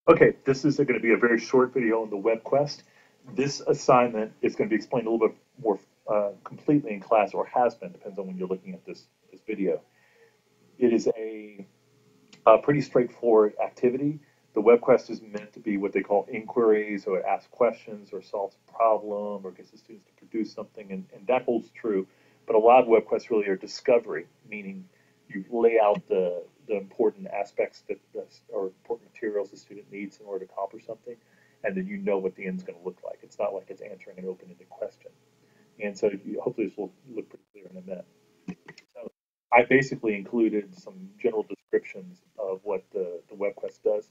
Okay, this is going to be a very short video on the WebQuest. This assignment is going to be explained a little bit more completely in class, or has been, depends on when you're looking at this video. It is a pretty straightforward activity. The WebQuest is meant to be what they call inquiries, so it asks questions or solves a problem or gets the students to produce something, and that holds true. But a lot of WebQuests really are discovery, meaning you lay out the important aspects or important materials the student needs in order to accomplish something, and then you know what the end's going to look like. It's not like it's answering an open-ended question. And so hopefully this will look pretty clear in a minute. So I basically included some general descriptions of what the WebQuest does,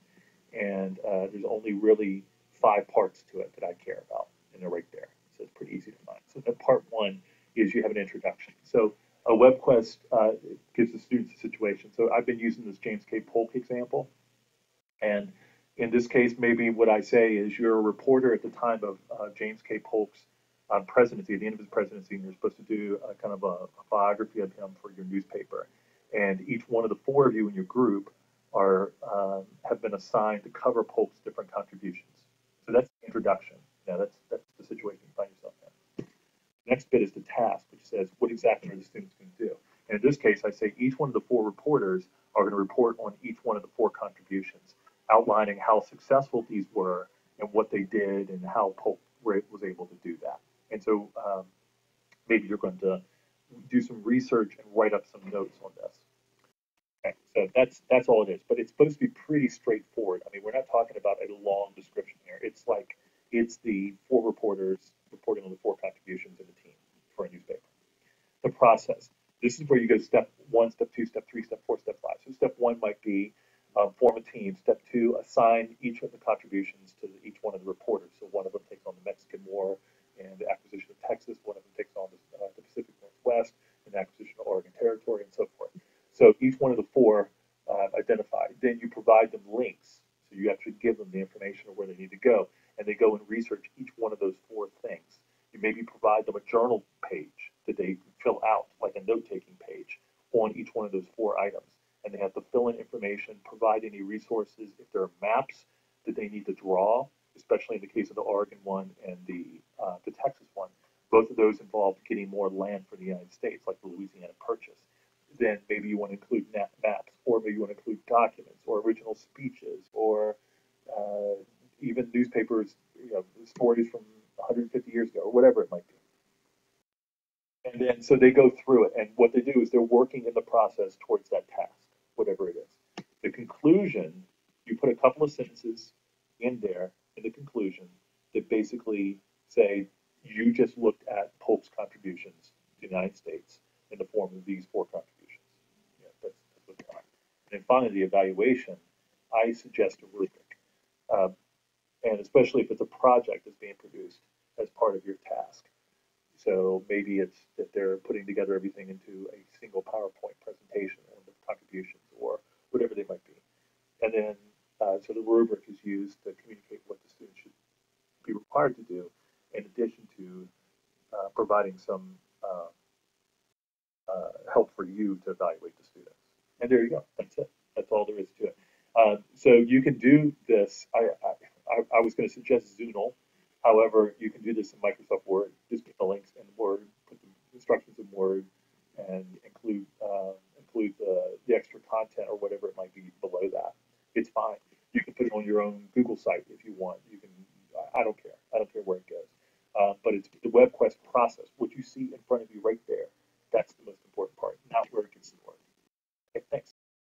and there's only really 5 parts to it that I care about, and they're right there. So it's pretty easy to find. So that part one is you have an introduction. So a WebQuest gives the students a situation. So I've been using this James K. Polk example, and in this case, maybe what I say is you're a reporter at the time of James K. Polk's presidency, at the end of his presidency, and you're supposed to do a kind of a biography of him for your newspaper. And each one of the 4 of you in your group are have been assigned to cover Polk's different contributions. So that's the introduction. Now that's the situation you find yourself in. The next bit is the task, which says what exactly are the students going to do. And in this case, I say each one of the 4 reporters are going to report on each one of the 4 contributions, outlining how successful these were and what they did and how Polk was able to do that. And so maybe you're going to do some research and write up some notes on this. Okay, so that's all it is. But it's supposed to be pretty straightforward. I mean, we're not talking about a long description here. It's like it's the 4 reporters reporting on the 4 contributions of the team for a newspaper. The process. This is where you go step 1, step 2, step 3, step 4, step 5. So step 1 might be form a team. Step 2, assign each of the contributions to each one of the reporters. So one of them takes on the Mexican War and the acquisition of Texas. One of them takes on the Pacific Northwest and the acquisition of Oregon Territory, and so forth. So each one of the 4 identified. Then you provide them links. So you actually give them the information of where they need to go, and they go and research each one of those 4 things. You maybe provide them a journal page that they fill out, like a note-taking page, on each one of those 4 items. And they have to fill in information, provide any resources. If there are maps that they need to draw, especially in the case of the Oregon one and the Texas one, both of those involved getting more land for the United States, like the Louisiana Purchase. Then maybe you want to include maps, or maybe you want to include documents, or original speeches, or even newspapers, stories from 150 years ago, or whatever it might be. And then so they go through it, and what they do is they're working in the process towards that task, whatever it is. The conclusion, you put a couple of sentences in there in the conclusion that basically say you just looked at Polk's contributions to the United States in the form of these 4 contributions. Yeah, that's what they are. And then finally, the evaluation, I suggest a rubric. And especially if it's a project that's being produced as part of your task. So maybe it's that they're putting together everything into a single PowerPoint presentation on the contributions or whatever they might be. And then, so the rubric is used to communicate what the student should be required to do, in addition to providing some help for you to evaluate the students. And there you go. That's it. That's all there is to it. So you can do this. I was going to suggest Zoodle. However, you can do this in Microsoft Word. Just get the links in Word, put the instructions in Word, and include the extra content or whatever it might be below that. It's fine. You can put it on your own Google site if you want. You can. I don't care. I don't care where it goes. But it's the WebQuest process. What you see in front of you right there